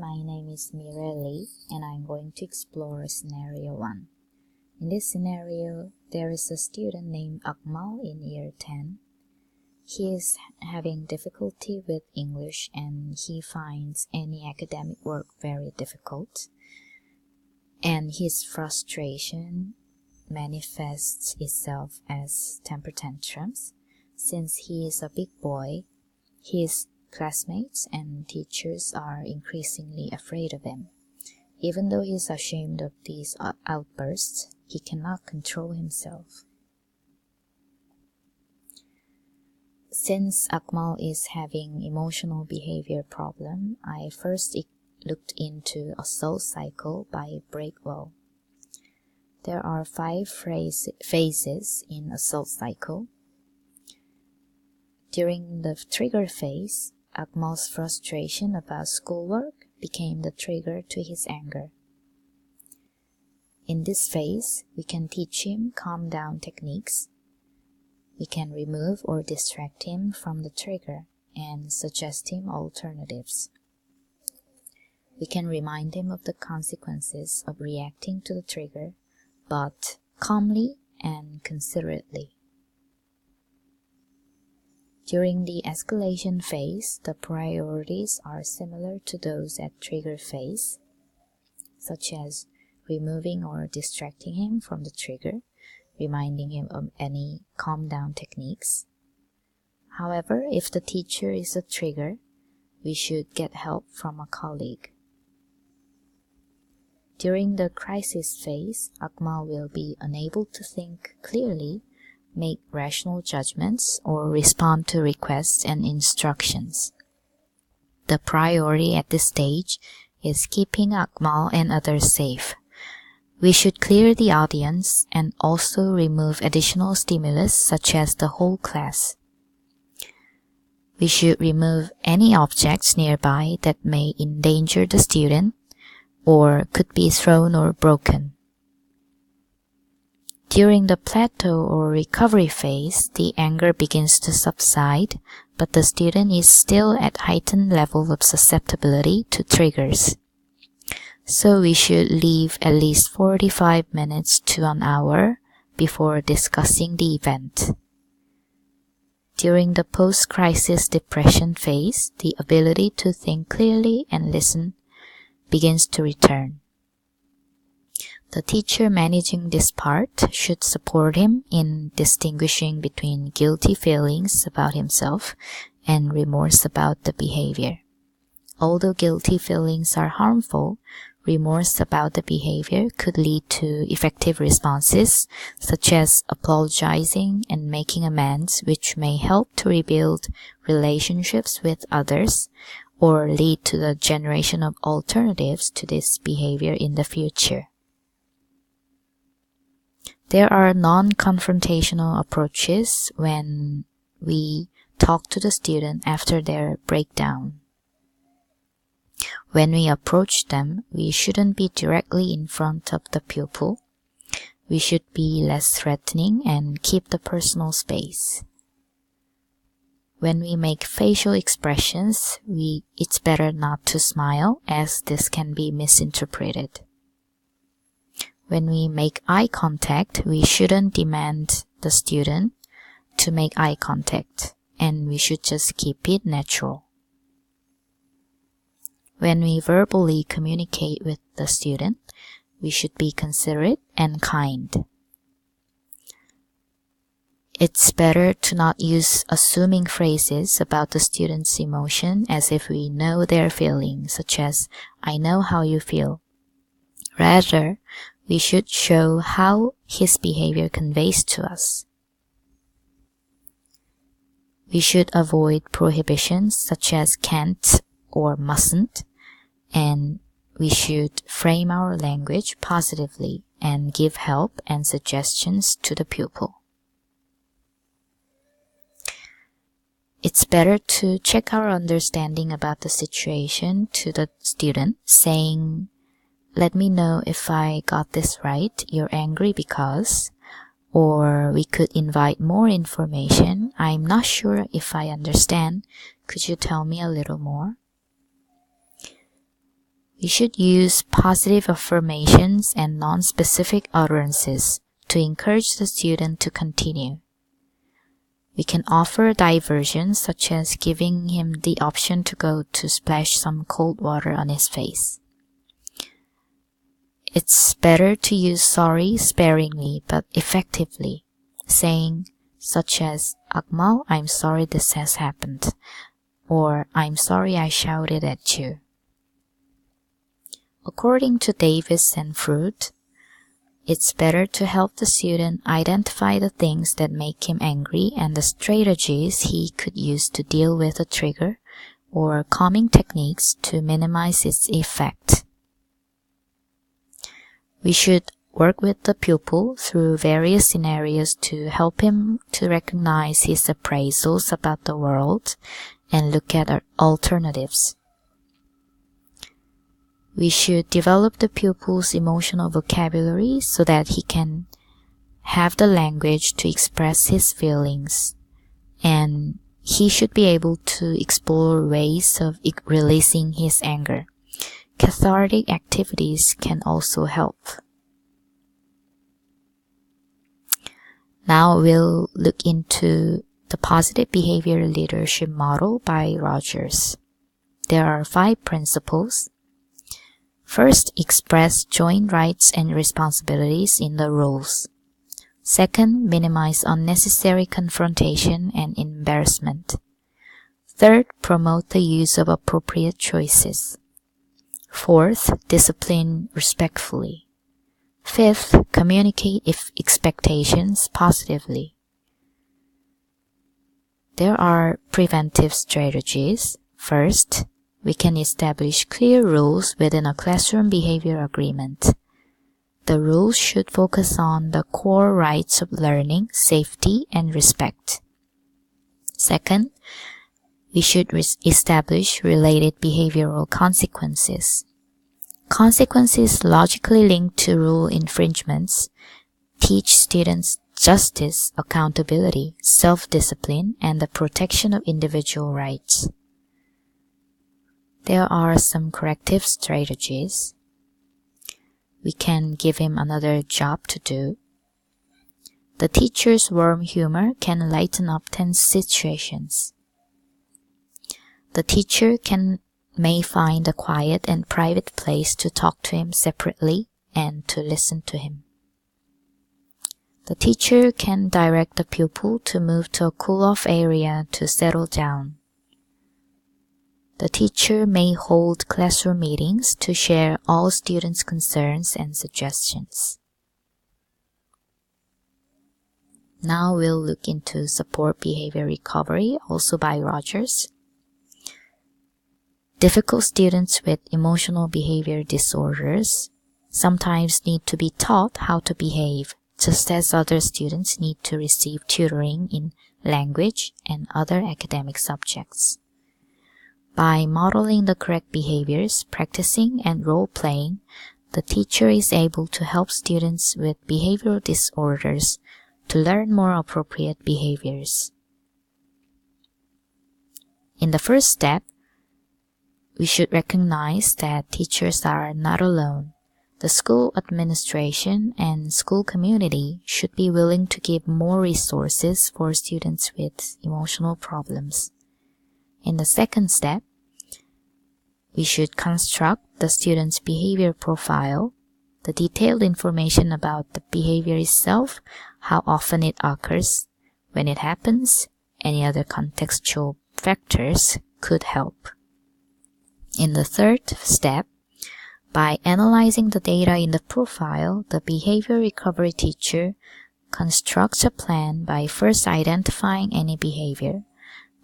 my name is Mireli and I'm going to explore scenario 1. In this scenario, there is a student named Akmal in year 10. He is having difficulty with English and he finds any academic work very difficult. And his frustration manifests itself as temper tantrums. Since he is a big boy, his classmates and teachers are increasingly afraid of him. Even though he is ashamed of these outbursts, he cannot control himself. Since Akmal is having emotional behavior problem, I first looked into assault cycle by Breakwell. There are 5 phases in assault cycle. During the trigger phase, Akmal's frustration about schoolwork became the trigger to his anger. In this phase, we can teach him calm down techniques. We can remove or distract him from the trigger and suggest him alternatives. We can remind him of the consequences of reacting to the trigger, but calmly and considerately. During the escalation phase, the priorities are similar to those at trigger phase, such as removing or distracting him from the trigger, reminding him of any calm down techniques. However, if the teacher is a trigger, we should get help from a colleague. During the crisis phase, Akmal will be unable to think clearly, make rational judgments, or respond to requests and instructions. The priority at this stage is keeping Akmal and others safe. We should clear the audience and also remove additional stimulus such as the whole class. We should remove any objects nearby that may endanger the student or could be thrown or broken. During the plateau or recovery phase, the anger begins to subside, but the student is still at heightened level of susceptibility to triggers. So we should leave at least 45 minutes to an hour before discussing the event. During the post-crisis depression phase, the ability to think clearly and listen begins to return. The teacher managing this part should support him in distinguishing between guilty feelings about himself and remorse about the behavior. Although guilty feelings are harmful, remorse about the behavior could lead to effective responses, such as apologizing and making amends, which may help to rebuild relationships with others or lead to the generation of alternatives to this behavior in the future. There are non-confrontational approaches when we talk to the student after their breakdown. When we approach them, we shouldn't be directly in front of the pupil. We should be less threatening and keep the personal space. When we make facial expressions, it's better not to smile, as this can be misinterpreted. When we make eye contact, we shouldn't demand the student to make eye contact, and we should just keep it natural. When we verbally communicate with the student, we should be considerate and kind. It's better to not use assuming phrases about the student's emotion as if we know their feelings, such as, "I know how you feel." Rather, we should show how his behavior conveys to us. We should avoid prohibitions such as can't or mustn't, and we should frame our language positively and give help and suggestions to the pupil. It's better to check our understanding about the situation to the student, saying, "Let me know if I got this right. You're angry because," or we could invite more information. "I'm not sure if I understand. Could you tell me a little more?" We should use positive affirmations and non-specific utterances to encourage the student to continue. We can offer diversions such as giving him the option to go to splash some cold water on his face. It's better to use sorry sparingly but effectively, saying such as, Akmal, I'm sorry this has happened, or I'm sorry I shouted at you. According to Davis and Fruit, it's better to help the student identify the things that make him angry and the strategies he could use to deal with the trigger, or calming techniques to minimize its effect. We should work with the pupil through various scenarios to help him to recognize his appraisals about the world and look at alternatives. We should develop the pupil's emotional vocabulary so that he can have the language to express his feelings, and he should be able to explore ways of releasing his anger. Cathartic activities can also help. Now we'll look into the Positive Behavior Leadership Model by Rogers. There are 5 principles. First, express joint rights and responsibilities in the roles. Second, minimize unnecessary confrontation and embarrassment. Third, promote the use of appropriate choices. Fourth, discipline respectfully. Fifth, communicate expectations positively. There are preventive strategies. First, we can establish clear rules within a classroom behavior agreement. The rules should focus on the core rights of learning, safety, and respect. Second, we should establish related behavioral consequences. Consequences logically linked to rule infringements teach students justice, accountability, self-discipline, and the protection of individual rights. There are some corrective strategies. We can give him another job to do. The teacher's warm humor can lighten up tense situations. The teacher may find a quiet and private place to talk to him separately and to listen to him. The teacher can direct the pupil to move to a cool-off area to settle down. The teacher may hold classroom meetings to share all students' concerns and suggestions. Now we'll look into support behavior recovery, also by Rogers. Difficult students with emotional behavior disorders sometimes need to be taught how to behave, just as other students need to receive tutoring in language and other academic subjects. By modeling the correct behaviors, practicing, and role-playing, the teacher is able to help students with behavioral disorders to learn more appropriate behaviors. In the first step, we should recognize that teachers are not alone. The school administration and school community should be willing to give more resources for students with emotional problems. In the second step, we should construct the student's behavior profile, the detailed information about the behavior itself, how often it occurs, when it happens, any other contextual factors could help. In the third step, by analyzing the data in the profile, the behavior recovery teacher constructs a plan by first identifying any behavior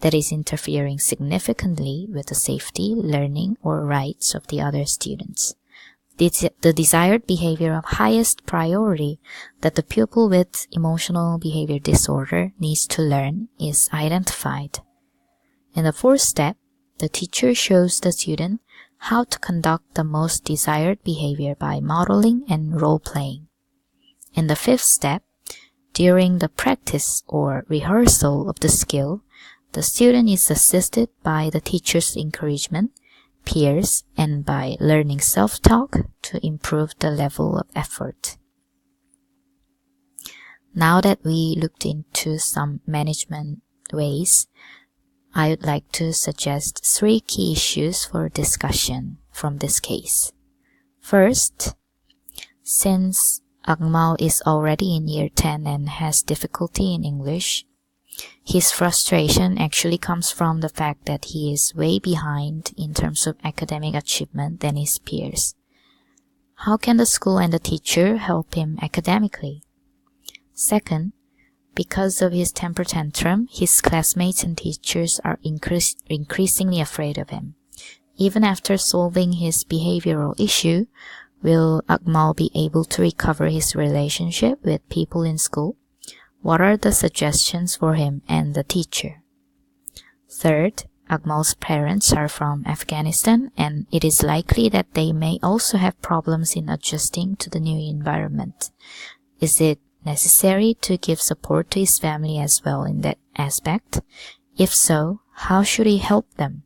that is interfering significantly with the safety, learning, or rights of the other students. The desired behavior of highest priority that the pupil with emotional behavior disorder needs to learn is identified. In the fourth step, the teacher shows the student how to conduct the most desired behavior by modeling and role-playing. In the fifth step, during the practice or rehearsal of the skill, the student is assisted by the teacher's encouragement, peers, and by learning self-talk to improve the level of effort. Now that we looked into some management ways, I would like to suggest 3 key issues for discussion from this case. First, since Akmal is already in year 10 and has difficulty in English, his frustration actually comes from the fact that he is way behind in terms of academic achievement than his peers. How can the school and the teacher help him academically? Second, because of his temper tantrum, his classmates and teachers are increasingly afraid of him. Even after solving his behavioral issue, will Akmal be able to recover his relationship with people in school? What are the suggestions for him and the teacher? Third, Akmal's parents are from Afghanistan, and it is likely that they may also have problems in adjusting to the new environment. Is it necessary to give support to his family as well in that aspect? If so, how should he help them?